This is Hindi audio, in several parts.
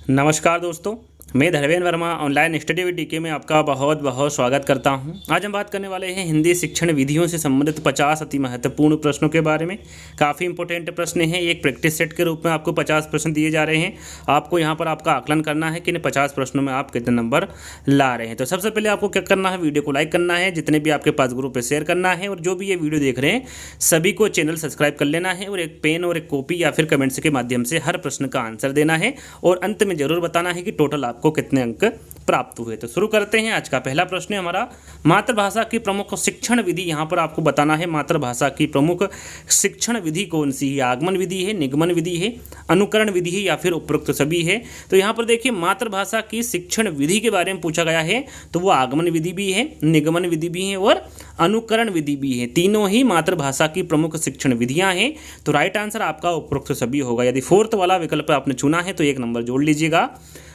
नमस्कार दोस्तों, मैं Dharmendra Verma online study with DK में आपका बहुत बहुत स्वागत करता हूं। आज हम बात करने वाले हैं हिंदी शिक्षण विधियों से संबंधित 50 अति महत्वपूर्ण प्रश्नों के बारे में। काफ़ी इंपॉर्टेंट प्रश्न हैं। एक प्रैक्टिस सेट के रूप में आपको 50 प्रश्न दिए जा रहे हैं। आपको यहां पर आपका आकलन करना है कि इन 50 प्रश्नों में आप कितने नंबर ला रहे हैं। तो सबसे पहले आपको क्या करना है, वीडियो को लाइक करना है, जितने भी आपके पास ग्रुप पर शेयर करना है, और जो भी ये वीडियो देख रहे हैं सभी को चैनल सब्सक्राइब कर लेना है, और एक पेन और एक कॉपी या फिर कमेंट्स के माध्यम से हर प्रश्न का आंसर देना है, और अंत में जरूर बताना है कि टोटल आपको कितने अंक प्राप्त हुए। तो शुरू करते हैं। आज का पहला प्रश्न है हमारा, मातृभाषा की प्रमुख शिक्षण विधि। यहाँ पर आपको बताना है मातृभाषा की प्रमुख शिक्षण विधि कौन सी है। आगमन विधि है, निगमन विधि है, अनुकरण विधि है, या फिर उपरोक्त सभी है। तो यहाँ पर देखिए मातृभाषा की शिक्षण विधि के बारे में पूछा गया है, तो वो आगमन विधि भी है, निगमन विधि भी है और अनुकरण विधि भी है। तीनों ही मातृभाषा की प्रमुख शिक्षण विधियां हैं। तो राइट आंसर आपका उपरोक्त सभी होगा। यदि फोर्थ वाला विकल्प आपने चुना है तो 1 नंबर जोड़ लीजिएगा।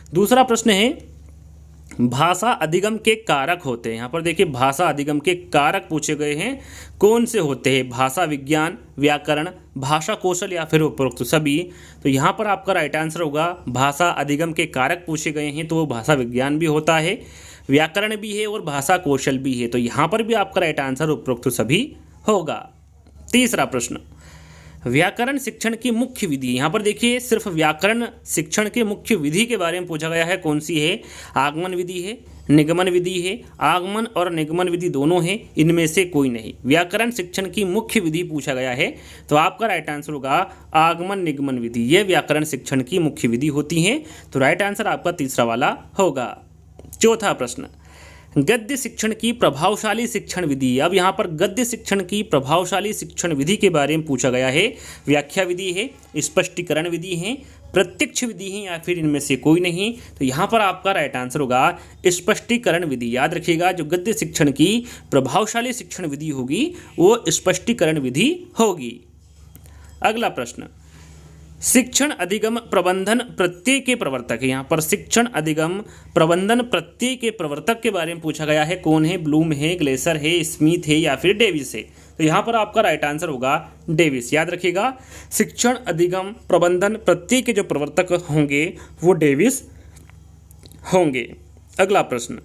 दूसरा प्रश्न है, भाषा अधिगम के कारक होते हैं। यहाँ पर देखिए भाषा अधिगम के कारक पूछे गए हैं, कौन से होते हैं। भाषा विज्ञान, व्याकरण, भाषा कौशल, या फिर उपरोक्त सभी। तो यहाँ पर आपका राइट आंसर होगा भाषा अधिगम के कारक पूछे गए हैं, तो वो भाषा विज्ञान भी होता है, व्याकरण भी है और भाषा कौशल भी है। तो यहाँ पर भी आपका राइट आंसर उपरोक्त सभी होगा। तीसरा प्रश्न, व्याकरण शिक्षण की मुख्य विधि। यहाँ पर देखिए सिर्फ व्याकरण शिक्षण के मुख्य विधि के बारे में पूछा गया है, कौन सी है। आगमन विधि है, निगमन विधि है। आगमन और निगमन विधि दोनों हैं, इनमें से कोई नहीं। व्याकरण शिक्षण की मुख्य विधि पूछा गया है, तो आपका राइट आंसर होगा आगमन निगमन विधि। ये व्याकरण शिक्षण की मुख्य विधि होती हैं। तो राइट आंसर आपका तीसरा वाला होगा। चौथा प्रश्न, गद्य शिक्षण की प्रभावशाली शिक्षण विधि। अब यहाँ पर गद्य शिक्षण की प्रभावशाली शिक्षण विधि के बारे में पूछा गया है। व्याख्या विधि है, स्पष्टीकरण विधि है, प्रत्यक्ष विधि है, या फिर इनमें से कोई नहीं। तो यहाँ पर आपका राइट आंसर होगा स्पष्टीकरण विधि। याद रखिएगा, जो गद्य शिक्षण की प्रभावशाली शिक्षण विधि होगी वो स्पष्टीकरण विधि होगी। अगला प्रश्न, शिक्षण अधिगम प्रबंधन प्रत्यय के प्रवर्तक है। यहाँ पर शिक्षण अधिगम प्रबंधन प्रत्यय के प्रवर्तक के बारे में पूछा गया है, कौन है। ब्लूम है, ग्लेसर है, स्मिथ है, या फिर डेविस है। तो यहाँ पर आपका राइट आंसर होगा डेविस। याद रखिएगा, शिक्षण अधिगम प्रबंधन प्रत्यय के जो प्रवर्तक होंगे वो डेविस होंगे। अगला प्रश्न,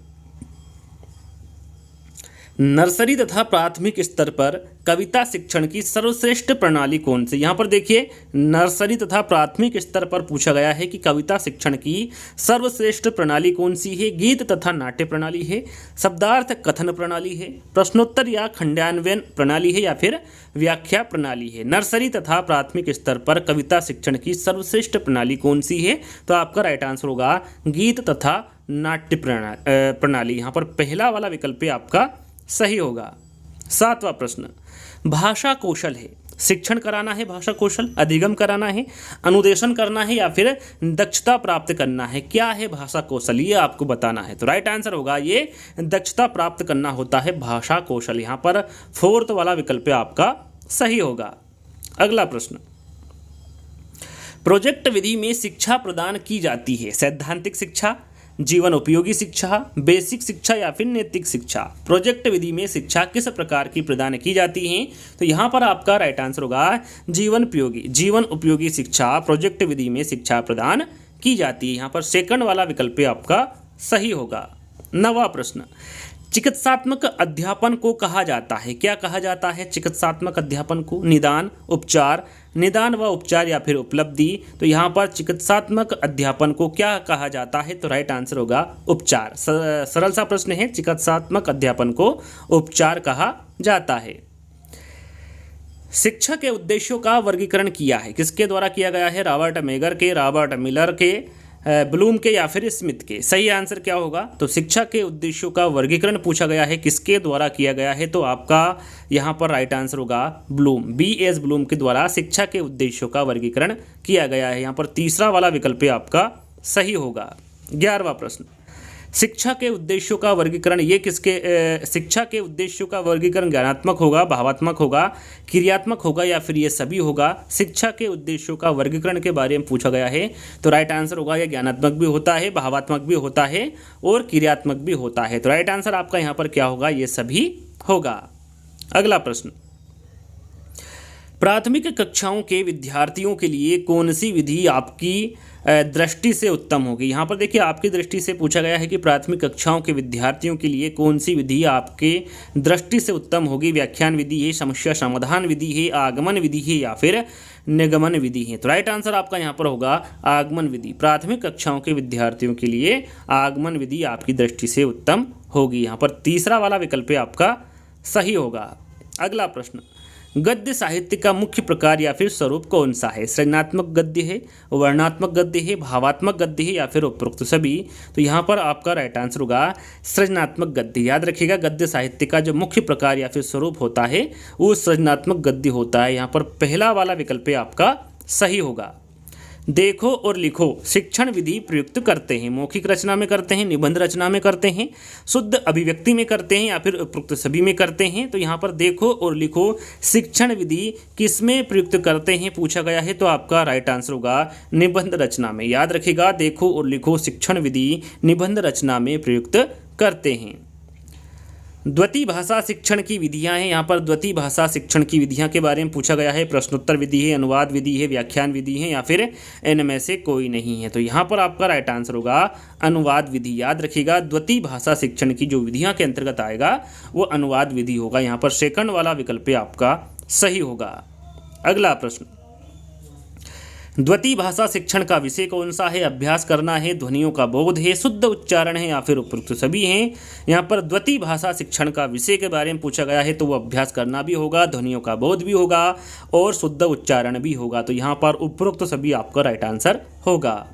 नर्सरी तथा प्राथमिक स्तर पर कविता शिक्षण की सर्वश्रेष्ठ प्रणाली कौन सी। यहाँ पर देखिए नर्सरी तथा प्राथमिक स्तर पर पूछा गया है कि कविता शिक्षण की सर्वश्रेष्ठ प्रणाली कौन सी है। गीत तथा नाट्य प्रणाली है, शब्दार्थ कथन प्रणाली है, प्रश्नोत्तर या खंडान्वयन प्रणाली है, या फिर व्याख्या प्रणाली है। नर्सरी तथा प्राथमिक स्तर पर कविता शिक्षण की सर्वश्रेष्ठ प्रणाली कौन सी है। तो आपका राइट आंसर होगा गीत तथा नाट्य प्रणाली। यहाँ पर पहला वाला विकल्प आपका सही होगा। 7वां प्रश्न, भाषा कौशल है। शिक्षण कराना है भाषा कौशल, अधिगम कराना है, अनुदेशन करना है, या फिर दक्षता प्राप्त करना है। क्या है भाषा कौशल, ये आपको बताना है। तो राइट आंसर होगा ये दक्षता प्राप्त करना होता है भाषा कौशल। यहाँ पर फोर्थ वाला विकल्प आपका सही होगा। अगला प्रश्न, प्रोजेक्ट विधि में शिक्षा प्रदान की जाती है। सैद्धांतिक शिक्षा, जीवन उपयोगी शिक्षा, बेसिक शिक्षा, या फिर नैतिक शिक्षा। प्रोजेक्ट विधि में शिक्षा किस प्रकार की प्रदान की जाती है। तो यहाँ पर आपका राइट आंसर होगा जीवन उपयोगी शिक्षा प्रोजेक्ट विधि में शिक्षा प्रदान की जाती है। यहाँ पर सेकंड वाला विकल्प आपका सही होगा। 9वां प्रश्न, चिकित्सात्मक अध्यापन को कहा जाता है। क्या कहा जाता है चिकित्सात्मक अध्यापन को। निदान, उपचार, निदान व उपचार, या फिर उपलब्धि। तो यहाँ पर चिकित्सात्मक अध्यापन को क्या कहा जाता है। तो राइट आंसर होगा उपचार। सरल सा प्रश्न है, चिकित्सात्मक अध्यापन को उपचार कहा जाता है। शिक्षा के उद्देश्यों का वर्गीकरण किया है, किसके द्वारा किया गया है। रॉबर्ट मेगर के, रॉबर्ट मिलर के, ब्लूम के, या फिर स्मिथ के। सही आंसर क्या होगा। तो शिक्षा के उद्देश्यों का वर्गीकरण पूछा गया है, किसके द्वारा किया गया है। तो आपका यहाँ पर राइट आंसर होगा ब्लूम, B.S. ब्लूम के द्वारा शिक्षा के उद्देश्यों का वर्गीकरण किया गया है। यहाँ पर तीसरा वाला विकल्प आपका सही होगा। 11वां प्रश्न, शिक्षा के उद्देश्यों का वर्गीकरण ये किसके शिक्षा के उद्देश्यों का वर्गीकरण ज्ञानात्मक होगा, भावात्मक होगा, क्रियात्मक होगा, या फिर ये सभी होगा। शिक्षा के उद्देश्यों का वर्गीकरण के बारे में पूछा गया है, तो राइट आंसर होगा ये ज्ञानात्मक भी होता है, भावात्मक भी होता है और क्रियात्मक भी होता है। तो राइट आंसर आपका यहाँ पर क्या होगा, ये सभी होगा। अगला प्रश्न, प्राथमिक कक्षाओं के विद्यार्थियों के लिए कौन सी विधि आपकी दृष्टि से उत्तम होगी। यहाँ पर देखिए आपकी दृष्टि से पूछा गया है कि प्राथमिक कक्षाओं के विद्यार्थियों के लिए कौन सी विधि आपके दृष्टि से उत्तम होगी। व्याख्यान विधि है, समस्या समाधान विधि है, आगमन विधि है या फिर निगमन विधि है। तो राइट आंसर आपका यहाँ पर होगा आगमन विधि। प्राथमिक कक्षाओं के विद्यार्थियों के लिए आगमन विधि आपकी दृष्टि से उत्तम होगी। यहाँ पर तीसरा वाला विकल्प आपका सही होगा। अगला प्रश्न, गद्य साहित्य का मुख्य प्रकार या फिर स्वरूप कौन सा है। सृजनात्मक गद्य है, वर्णनात्मक गद्य है, भावात्मक गद्य है या फिर उपरोक्त सभी। तो यहाँ पर आपका राइट आंसर होगा सृजनात्मक गद्य। याद रखिएगा गद्य साहित्य का जो मुख्य प्रकार या फिर स्वरूप होता है वो सृजनात्मक गद्य होता है। यहाँ पर पहला वाला विकल्प आपका सही होगा। देखो और लिखो शिक्षण विधि प्रयुक्त करते हैं। मौखिक रचना में करते हैं, निबंध रचना में करते हैं, शुद्ध अभिव्यक्ति में करते हैं या फिर उपरोक्त सभी में करते हैं। तो यहाँ पर देखो और लिखो शिक्षण विधि किस में प्रयुक्त करते हैं पूछा गया है, तो आपका राइट आंसर होगा निबंध रचना में। याद रखिएगा देखो और लिखो शिक्षण विधि निबंध रचना में प्रयुक्त करते हैं। द्वितीय भाषा शिक्षण की विधियां हैं। यहाँ पर द्वितीय भाषा शिक्षण की विधियां के बारे में पूछा गया है। प्रश्नोत्तर विधि है, अनुवाद विधि है, व्याख्यान विधि है या फिर इनमें से कोई नहीं है। तो यहाँ पर आपका राइट आंसर होगा अनुवाद विधि। याद रखिएगा द्वितीय भाषा शिक्षण की जो विधियां के अंतर्गत आएगा वो अनुवाद विधि होगा। यहाँ पर सेकंड वाला विकल्प आपका सही होगा। अगला प्रश्न, द्वितीय भाषा शिक्षण का विषय कौन सा है। अभ्यास करना है, ध्वनियों का बोध है, शुद्ध उच्चारण है या फिर उपरोक्त सभी हैं। यहाँ पर द्वितीय भाषा शिक्षण का विषय के बारे में पूछा गया है तो वो अभ्यास करना भी होगा, ध्वनियों का बोध भी होगा और शुद्ध उच्चारण भी होगा। तो यहाँ पर उपरोक्त सभी आपका राइट आंसर होगा।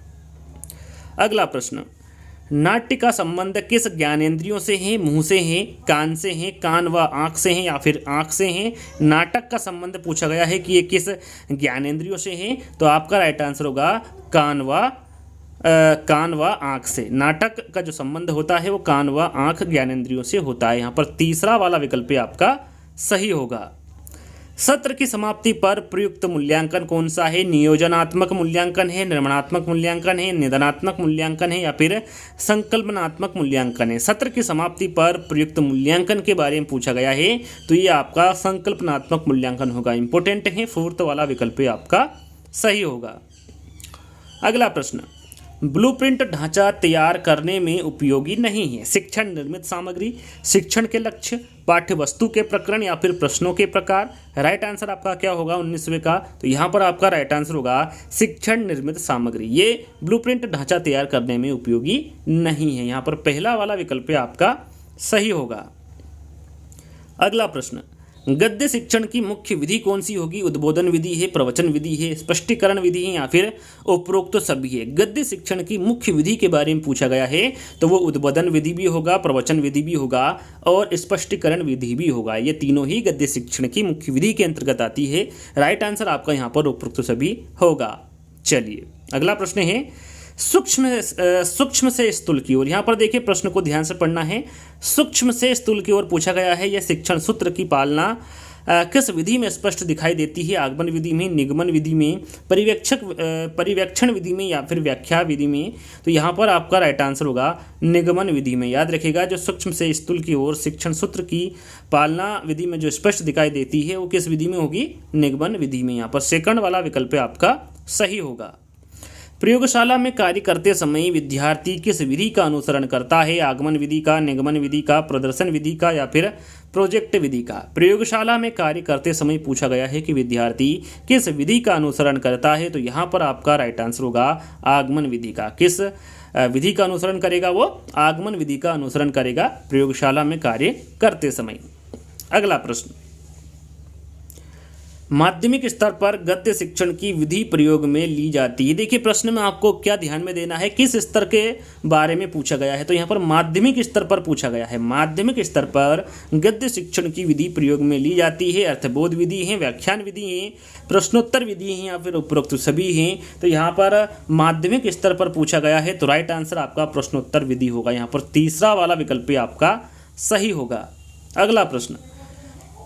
अगला प्रश्न, नाट्य का संबंध किस ज्ञानेंद्रियों से है। मुंह से है, कान से है, कान व आँख से है या फिर आँख से है। नाटक का संबंध पूछा गया है कि ये किस ज्ञानेंद्रियों से है, तो आपका राइट आंसर होगा कान व आँख से। नाटक का जो संबंध होता है वो कान व आँख ज्ञानेंद्रियों से होता है। यहाँ पर तीसरा वाला विकल्प आपका सही होगा। सत्र की समाप्ति पर प्रयुक्त मूल्यांकन कौन सा है। नियोजनात्मक मूल्यांकन है, निर्माणात्मक मूल्यांकन है, निदानात्मक मूल्यांकन है या फिर संकल्पनात्मक मूल्यांकन है। सत्र की समाप्ति पर प्रयुक्त मूल्यांकन के बारे में पूछा गया है तो ये आपका संकल्पनात्मक मूल्यांकन होगा। इंपॉर्टेंट है, फोर्थ वाला विकल्प आपका सही होगा। अगला प्रश्न, ब्लूप्रिंट ढांचा तैयार करने में उपयोगी नहीं है। शिक्षण निर्मित सामग्री, शिक्षण के लक्ष्य, पाठ्य वस्तु के प्रकरण या फिर प्रश्नों के प्रकार। राइट आंसर आपका क्या होगा 19वें का, तो यहाँ पर आपका राइट आंसर होगा शिक्षण निर्मित सामग्री। ये ब्लूप्रिंट ढांचा तैयार करने में उपयोगी नहीं है। यहाँ पर पहला वाला विकल्प आपका सही होगा। अगला प्रश्न, गद्य शिक्षण की मुख्य विधि कौन सी होगी। उद्बोधन विधि है, प्रवचन विधि है, स्पष्टीकरण विधि है या फिर उपरोक्त सभी है। गद्य शिक्षण की मुख्य विधि के बारे में पूछा गया है तो वो उद्बोधन विधि भी होगा, प्रवचन विधि भी होगा और स्पष्टीकरण विधि भी होगा। ये तीनों ही गद्य शिक्षण की मुख्य विधि के अंतर्गत आती है। राइट आंसर आपका यहाँ पर उपरोक्त सभी होगा। चलिए अगला प्रश्न है सूक्ष्म से स्थूल की ओर। यहाँ पर देखिए प्रश्न को ध्यान से पढ़ना है। सूक्ष्म से स्थूल की ओर पूछा गया है यह शिक्षण सूत्र की पालना किस विधि में स्पष्ट दिखाई देती है। आगमन विधि में, निगमन विधि में, परिवेक्षण विधि में या फिर व्याख्या विधि में। तो यहाँ पर आपका राइट आंसर होगा निगमन विधि में। याद रखिएगा जो सूक्ष्म से स्थूल की ओर शिक्षण सूत्र की पालना विधि में जो स्पष्ट दिखाई देती है वो किस विधि में होगी, निगमन विधि में। यहाँ पर सेकंड वाला विकल्प आपका सही होगा। प्रयोगशाला में कार्य करते समय विद्यार्थी किस विधि का अनुसरण करता है। आगमन विधि का, निगमन विधि का, प्रदर्शन विधि का या फिर प्रोजेक्ट विधि का। प्रयोगशाला में कार्य करते समय पूछा गया है कि विद्यार्थी किस विधि का अनुसरण करता है, तो यहाँ पर आपका राइट आंसर होगा आगमन विधि का। किस विधि का अनुसरण करेगा, वो आगमन विधि का अनुसरण करेगा प्रयोगशाला में कार्य करते समय। अगला प्रश्न, माध्यमिक स्तर पर गद्य शिक्षण की विधि प्रयोग में ली जाती है। देखिए प्रश्न में आपको क्या ध्यान में देना है, किस स्तर के बारे में पूछा गया है, तो यहाँ पर माध्यमिक स्तर पर पूछा गया है। माध्यमिक स्तर पर गद्य शिक्षण की विधि प्रयोग में ली जाती है। अर्थबोध विधि है, व्याख्यान विधि है, प्रश्नोत्तर विधि है या फिर उपरोक्त सभी हैं। तो यहाँ पर माध्यमिक स्तर पर पूछा गया है तो राइट आंसर आपका प्रश्नोत्तर विधि होगा। यहाँ पर तीसरा वाला विकल्प आपका सही होगा। अगला प्रश्न,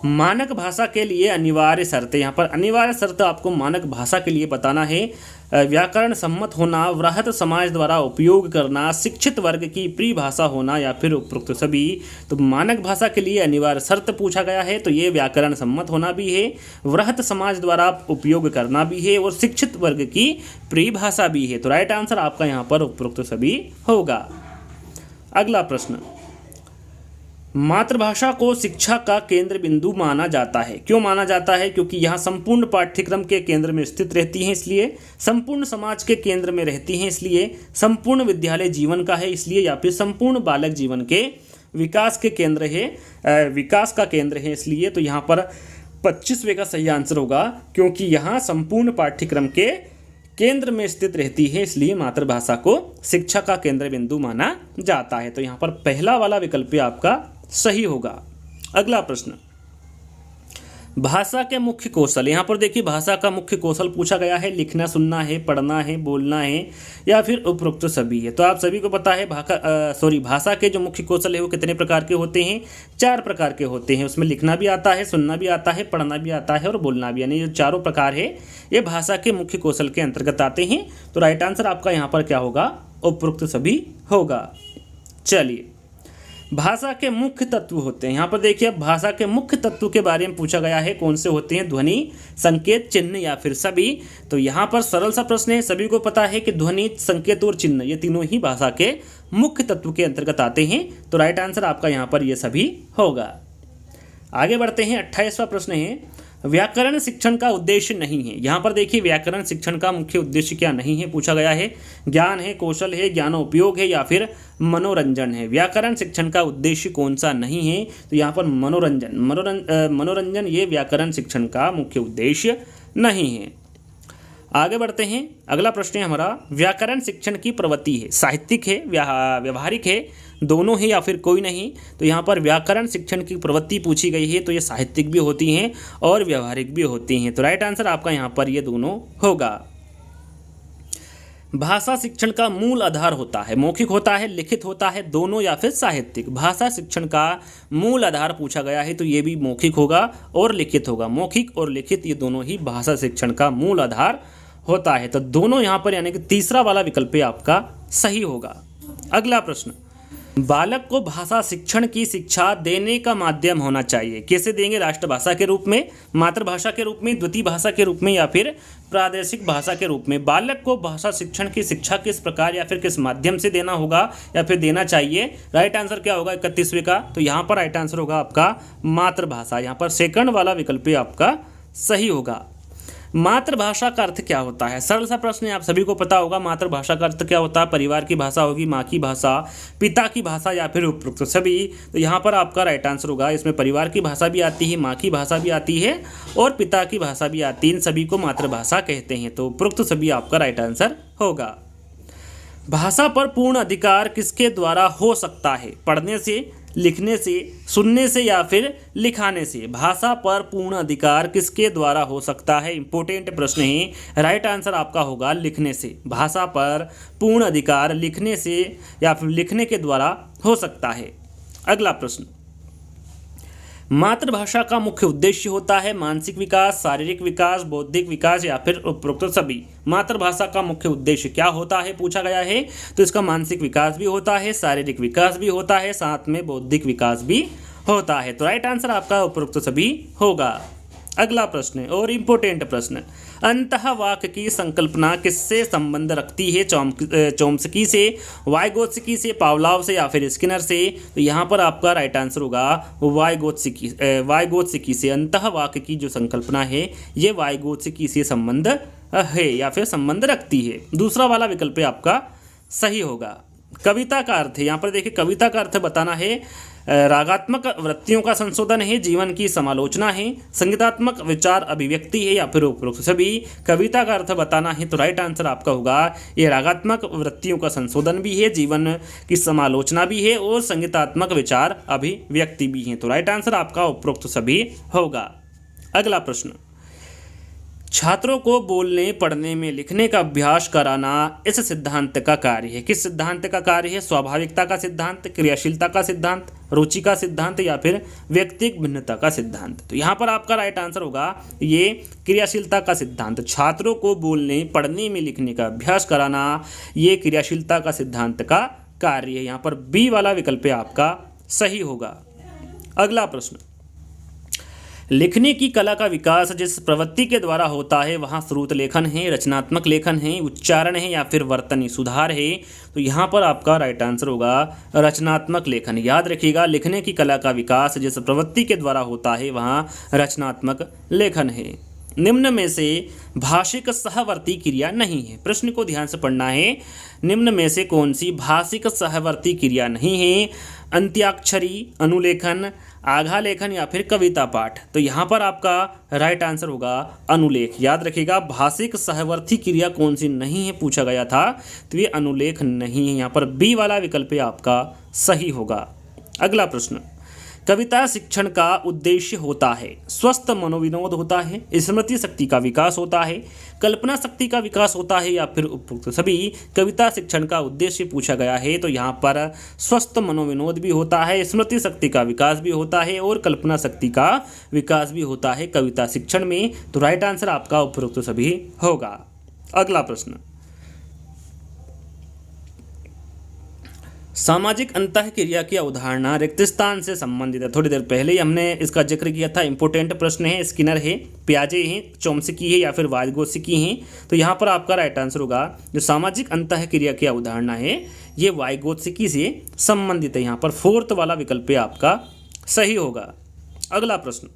मानक भाषा के लिए अनिवार्य शर्तें। यहाँ पर अनिवार्य शर्त आपको मानक भाषा के लिए बताना है। व्याकरण सम्मत होना, वृहत समाज द्वारा उपयोग करना, शिक्षित वर्ग की प्रिय भाषा होना या फिर उपरोक्त सभी। तो मानक भाषा के लिए अनिवार्य शर्त पूछा गया है, तो ये व्याकरण सम्मत होना भी है, वृहत समाज द्वारा उपयोग करना भी है और शिक्षित वर्ग की प्रिय भाषा भी है। तो राइट आंसर आपका यहाँ पर उपरोक्त सभी होगा। अगला प्रश्न, मातृभाषा को शिक्षा का केंद्र बिंदु माना जाता है। क्यों माना जाता है? क्योंकि यहाँ संपूर्ण पाठ्यक्रम के केंद्र में स्थित रहती हैं, इसलिए संपूर्ण समाज के केंद्र में रहती हैं, इसलिए संपूर्ण विद्यालय जीवन का है, इसलिए या फिर संपूर्ण बालक जीवन के विकास के केंद्र है, विकास का केंद्र है, इसलिए। तो यहाँ पर 25वें का सही आंसर होगा, क्योंकि यहाँ संपूर्ण पाठ्यक्रम के केंद्र में स्थित रहती है, इसलिए मातृभाषा को शिक्षा का केंद्र बिंदु माना जाता है। तो यहाँ पर पहला वाला विकल्प आपका सही होगा। अगला प्रश्न, भाषा के मुख्य कौशल। यहाँ पर देखिए भाषा का मुख्य कौशल पूछा गया है, लिखना, सुनना है, पढ़ना है, बोलना है या फिर उपरोक्त सभी है। तो आप सभी को पता है भाषा के जो मुख्य कौशल है वो कितने प्रकार के होते हैं? 4 प्रकार के होते हैं। उसमें लिखना भी आता है, सुनना भी आता है, पढ़ना भी आता है और बोलना भी, यानी ये चारों प्रकार है ये भाषा के मुख्य कौशल के अंतर्गत आते हैं। तो राइट आंसर आपका यहाँ पर क्या होगा? उपरोक्त सभी होगा। चलिए, भाषा के मुख्य तत्व होते हैं। यहाँ पर देखिए भाषा के मुख्य तत्व के बारे में पूछा गया है, कौन से होते हैं? ध्वनि, संकेत, चिन्ह या फिर सभी। तो यहाँ पर सरल सा प्रश्न है, सभी को पता है कि ध्वनि, संकेत और चिन्ह ये तीनों ही भाषा के मुख्य तत्व के अंतर्गत आते हैं। तो राइट आंसर आपका यहाँ पर ये सभी होगा। आगे बढ़ते हैं, 28वां प्रश्न है, व्याकरण शिक्षण का उद्देश्य नहीं है। यहाँ पर देखिए व्याकरण शिक्षण का मुख्य उद्देश्य क्या नहीं है पूछा गया है? ज्ञान है, कौशल है, ज्ञानोपयोग है या फिर मनोरंजन है। व्याकरण शिक्षण का उद्देश्य कौन सा नहीं है? तो यहाँ पर मनोरंजन ये व्याकरण शिक्षण का मुख्य उद्देश्य नहीं है। आगे बढ़ते हैं, अगला प्रश्न है हमारा, व्याकरण शिक्षण की प्रवृत्ति है, साहित्यिक है, व्यवहारिक है, दोनों ही या फिर कोई नहीं। तो यहाँ पर व्याकरण शिक्षण की प्रवृत्ति पूछी गई है, तो ये साहित्यिक भी होती हैं और व्यवहारिक भी होती हैं। तो राइट आंसर आपका यहाँ पर ये दोनों होगा। भाषा शिक्षण का मूल आधार होता है, मौखिक होता है, लिखित होता है, दोनों या फिर साहित्यिक। भाषा शिक्षण का मूल आधार पूछा गया है, तो ये भी मौखिक होगा और लिखित होगा। मौखिक और लिखित ये दोनों ही भाषा शिक्षण का मूल आधार होता है। तो दोनों यहाँ पर यानी कि तीसरा वाला विकल्प आपका सही होगा। अगला प्रश्न, बालक को भाषा शिक्षण की शिक्षा देने का माध्यम होना चाहिए। कैसे देंगे? राष्ट्रभाषा के रूप में, मातृभाषा के रूप में, द्वितीय भाषा के रूप में या फिर प्रादेशिक भाषा के रूप में। बालक को भाषा शिक्षण की शिक्षा किस प्रकार या फिर किस माध्यम से देना होगा या फिर देना चाहिए? राइट आंसर क्या होगा 31वें का? तो यहाँ पर राइट आंसर होगा आपका मातृभाषा। यहाँ पर सेकंड वाला विकल्प आपका सही होगा। मातृभाषा का अर्थ क्या होता है? सरल सा प्रश्न है, आप सभी को पता होगा मातृभाषा का अर्थ क्या होता है। परिवार की भाषा होगी, माँ की भाषा, पिता की भाषा या फिर उपरोक्त सभी। तो यहाँ पर आपका राइट आंसर होगा, इसमें परिवार की भाषा भी आती है, माँ की भाषा भी आती है और पिता की भाषा भी आती है। इन सभी को मातृभाषा कहते हैं। तो उपरोक्त सभी आपका राइट आंसर होगा। भाषा पर पूर्ण अधिकार किसके द्वारा हो सकता है? पढ़ने से, लिखने से, सुनने से या फिर लिखाने से। भाषा पर पूर्ण अधिकार किसके द्वारा हो सकता है? इंपॉर्टेंट प्रश्न है। राइट आंसर आपका होगा लिखने से। भाषा पर पूर्ण अधिकार लिखने से या फिर लिखने के द्वारा हो सकता है। अगला प्रश्न, मातृभाषा का मुख्य उद्देश्य होता है मानसिक विकास, शारीरिक विकास, बौद्धिक विकास या फिर उपरोक्त सभी। मातृभाषा का मुख्य उद्देश्य क्या होता है पूछा गया है? तो इसका मानसिक विकास भी होता है, शारीरिक विकास भी होता है, साथ में बौद्धिक विकास भी होता है। तो राइट आंसर आपका उपरोक्त सभी होगा। अगला प्रश्न और इम्पोर्टेंट प्रश्न, अंतः वाक्य की संकल्पना किससे संबंध रखती है? चोम्स्की से, वाइगोत्स्की से, पावलोव से या फिर स्किनर से। तो यहाँ पर आपका राइट आंसर होगा वाइगोत्स्की से। अंतः वाक्य की जो संकल्पना है ये वाइगोत्स्की से संबंध है या फिर संबंध रखती है। दूसरा वाला विकल्प आपका सही होगा। कविता का अर्थ है, यहाँ पर देखिए कविता का अर्थ बताना है रागात्मक वृत्तियों का संशोधन है, जीवन की समालोचना है, संगीतात्मक विचार अभिव्यक्ति है या फिर उपरोक्त सभी। कविता का अर्थ बताना है तो राइट आंसर आपका होगा ये रागात्मक वृत्तियों का संशोधन भी है, जीवन की समालोचना भी है और संगीतात्मक विचार अभिव्यक्ति भी है। तो राइट आंसर आपका उपरोक्त सभी होगा। अगला प्रश्न, छात्रों को बोलने पढ़ने में लिखने का अभ्यास कराना इस सिद्धांत का कार्य है। किस सिद्धांत का कार्य है? स्वाभाविकता का सिद्धांत, क्रियाशीलता का सिद्धांत, रुचि का सिद्धांत या फिर व्यक्तिगत भिन्नता का सिद्धांत। तो यहाँ पर आपका राइट आंसर होगा ये क्रियाशीलता का सिद्धांत। छात्रों को बोलने पढ़ने में लिखने का अभ्यास कराना ये क्रियाशीलता का सिद्धांत का कार्य है। यहाँ पर बी वाला विकल्प आपका सही होगा। अगला प्रश्न, लिखने की कला का विकास जिस प्रवृत्ति के द्वारा होता है वहाँ श्रुत लेखन है, रचनात्मक लेखन है, उच्चारण है या फिर वर्तनी सुधार है। तो यहाँ पर आपका राइट आंसर होगा रचनात्मक लेखन। याद रखिएगा, लिखने की कला का विकास जिस प्रवृत्ति के द्वारा होता है वहाँ रचनात्मक लेखन है। निम्न में से भाषिक सहवर्ती क्रिया नहीं है। प्रश्न को ध्यान से पढ़ना है। निम्न में से कौन सी भाषिक सहवर्ती क्रिया नहीं है? अंत्याक्षरी, अनुलेखन, आघा लेखन या फिर कविता पाठ। तो यहाँ पर आपका राइट आंसर होगा अनुलेख। याद रखिएगा, भाषिक सहवर्ती क्रिया कौन सी नहीं है पूछा गया था, तो ये अनुलेख नहीं है। यहाँ पर बी वाला विकल्प आपका सही होगा। अगला प्रश्न, कविता शिक्षण का उद्देश्य होता है स्वस्थ मनोविनोद होता है, स्मृति शक्ति का विकास होता है, कल्पना शक्ति का विकास होता है या फिर उपरोक्त सभी। कविता शिक्षण का उद्देश्य पूछा गया है तो यहाँ पर स्वस्थ मनोविनोद भी होता है, स्मृति शक्ति का विकास भी होता है और कल्पना शक्ति का विकास भी होता है कविता शिक्षण में। तो राइट आंसर आपका उपरोक्त सभी होगा। अगला प्रश्न, सामाजिक अंतःक्रिया की अवधारणा रिक्त स्थान से संबंधित है। थोड़ी देर पहले ही हमने इसका जिक्र किया था। इंपोर्टेंट प्रश्न है। स्किनर है, पियाजे हैं, चोम्स्की है या फिर वाइगोत्स्की हैं। तो यहाँ पर आपका राइट आंसर होगा जो सामाजिक अंतःक्रिया की अवधारणा है ये वाइगोत्स्की से संबंधित है। यहाँ पर फोर्थ वाला विकल्प आपका सही होगा। अगला प्रश्न,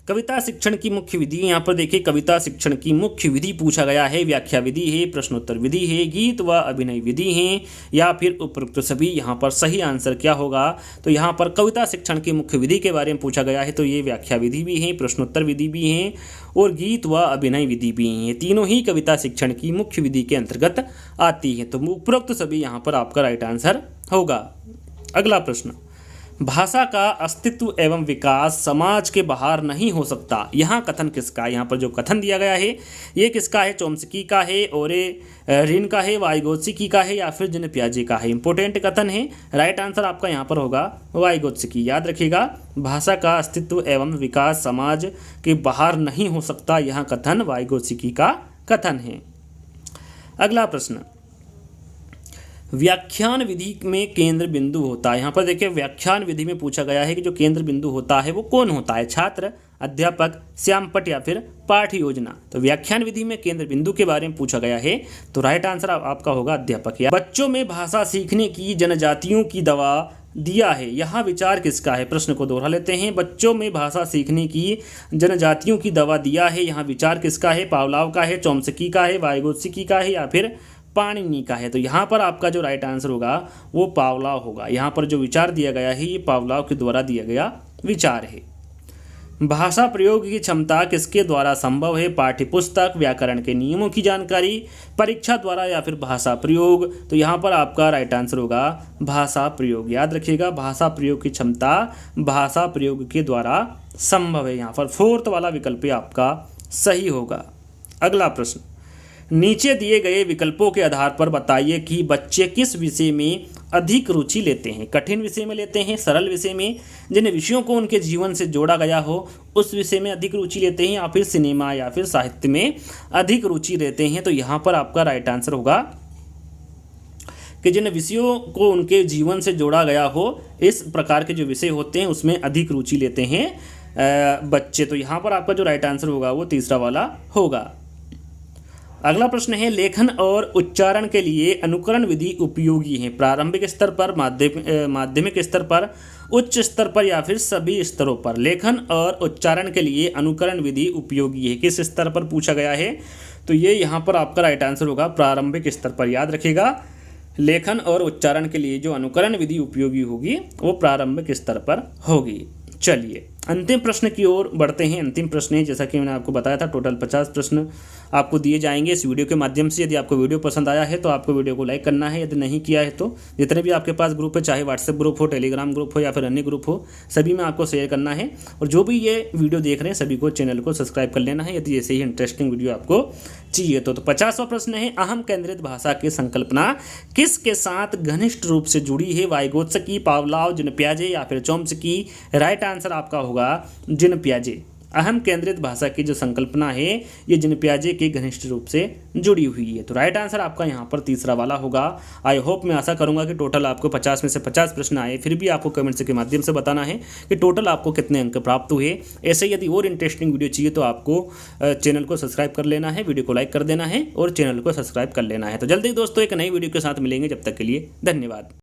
कविता शिक्षण की मुख्य विधि। यहाँ पर देखिए, कविता शिक्षण की मुख्य विधि पूछा गया है। व्याख्या विधि है, प्रश्नोत्तर विधि है, गीत व अभिनय विधि है या फिर उपरोक्त सभी। यहाँ पर सही आंसर क्या होगा? तो यहाँ पर कविता शिक्षण की मुख्य विधि के बारे में पूछा गया है तो ये व्याख्या विधि भी है, प्रश्नोत्तर विधि भी है और गीत व अभिनय विधि भी है। तीनों ही कविता शिक्षण की मुख्य विधि के अंतर्गत आती है। तो उपरोक्त सभी यहाँ पर आपका राइट आंसर होगा। अगला प्रश्न, भाषा का अस्तित्व एवं विकास समाज के बाहर नहीं हो सकता। यहाँ कथन किसका है? यहाँ पर जो कथन दिया गया है ये किसका है? चोम्स्की का है, ओरेलिन का है, वाइगोत्स्की का है या फिर जिन पियाजे का है। इंपोर्टेंट कथन है। राइट आंसर आपका यहाँ पर होगा वाइगोत्स्की। याद रखिएगा, भाषा का अस्तित्व एवं विकास समाज के बाहर नहीं हो सकता, यहाँ कथन वाइगोत्स्की का कथन है। अगला प्रश्न, व्याख्यान विधि में केंद्र बिंदु होता है। यहाँ पर देखिए, व्याख्यान विधि में पूछा गया है कि जो केंद्र बिंदु होता है वो कौन होता है? छात्र, अध्यापक, श्यामपट्ट या फिर पाठ योजना। तो व्याख्यान विधि में केंद्र बिंदु के बारे में पूछा गया है तो राइट आंसर आपका होगा अध्यापक। या बच्चों में भाषा सीखने की जनजातियों की दवा दिया है, यहाँ विचार किसका है? प्रश्न को दोहरा लेते हैं। बच्चों में भाषा सीखने की जनजातियों की दवा दिया है, यहाँ विचार किसका है? पावलोव का है, चोम्स्की का है, वाइगोत्स्की का है या फिर पाणिनि का है। तो यहाँ पर आपका जो राइट आंसर होगा वो पावलोव होगा। यहाँ पर जो विचार दिया गया है ये पावलोव के द्वारा दिया गया विचार है। भाषा प्रयोग की क्षमता किसके द्वारा संभव है? पाठ्यपुस्तक, व्याकरण के नियमों की जानकारी, परीक्षा द्वारा या फिर भाषा प्रयोग। तो यहाँ पर आपका राइट आंसर होगा भाषा प्रयोग। याद रखिएगा, भाषा प्रयोग की क्षमता भाषा प्रयोग के द्वारा संभव है। यहाँ पर फोर्थ वाला विकल्प आपका सही होगा। अगला प्रश्न, नीचे दिए गए विकल्पों के आधार पर बताइए कि बच्चे किस विषय में अधिक रुचि लेते हैं। कठिन विषय में लेते हैं, सरल विषय में, जिन विषयों को उनके जीवन से जोड़ा गया हो उस विषय में अधिक रुचि लेते हैं या फिर सिनेमा या फिर साहित्य में अधिक रुचि लेते हैं। तो यहाँ पर आपका राइट आंसर होगा कि जिन विषयों को उनके जीवन से जोड़ा गया हो इस प्रकार के जो विषय होते हैं उसमें अधिक रुचि लेते हैं बच्चे। तो यहाँ पर आपका जो राइट आंसर होगा वो तीसरा वाला होगा। अगला प्रश्न है, लेखन और उच्चारण के लिए अनुकरण विधि उपयोगी है। प्रारंभिक स्तर पर, माध्यमिक स्तर पर, उच्च स्तर पर या फिर सभी स्तरों पर। लेखन और उच्चारण के लिए अनुकरण विधि उपयोगी है, किस स्तर पर पूछा गया है? तो ये यहाँ पर आपका राइट आंसर होगा प्रारंभिक स्तर पर। याद रखिएगा, लेखन और उच्चारण के लिए जो अनुकरण विधि उपयोगी होगी वो प्रारंभिक स्तर पर होगी। चलिए अंतिम प्रश्न की ओर बढ़ते हैं। अंतिम प्रश्न है, जैसा कि मैंने आपको बताया था, टोटल 50 प्रश्न आपको दिए जाएंगे इस वीडियो के माध्यम से। यदि आपको वीडियो पसंद आया है तो आपको वीडियो को लाइक करना है, यदि नहीं किया है तो जितने भी आपके पास ग्रुप है, चाहे व्हाट्सएप ग्रुप हो, टेलीग्राम ग्रुप हो या फिर अन्य ग्रुप हो, सभी में आपको शेयर करना है। और जो भी ये वीडियो देख रहे हैं सभी को चैनल को सब्सक्राइब कर लेना है यदि ऐसे ही इंटरेस्टिंग वीडियो आपको चाहिए तो 50वां प्रश्न है, अहम केंद्रित भाषा की संकल्पना किसके साथ घनिष्ठ रूप से जुड़ी है? वाइगोत्स्की, पावलोव, जिन पियाजे या फिर चोम्स्की? राइट आंसर आपका होगा जिन पियाजे। अहम केंद्रित भाषा की जो संकल्पना है ये जिन पियाजे के घनिष्ठ रूप से जुड़ी हुई है। तो राइट आंसर आपका यहाँ पर तीसरा वाला होगा। आई होप, मैं आशा करूंगा कि टोटल आपको 50 में से 50 प्रश्न आए। फिर भी आपको कमेंट्स के माध्यम से बताना है कि टोटल आपको कितने अंक प्राप्त हुए। ऐसे यदि और इंटरेस्टिंग वीडियो चाहिए तो आपको चैनल को सब्सक्राइब कर लेना है, वीडियो को लाइक कर देना है और चैनल को सब्सक्राइब कर लेना है। तो जल्दी दोस्तों एक नई वीडियो के साथ मिलेंगे, जब तक के लिए धन्यवाद।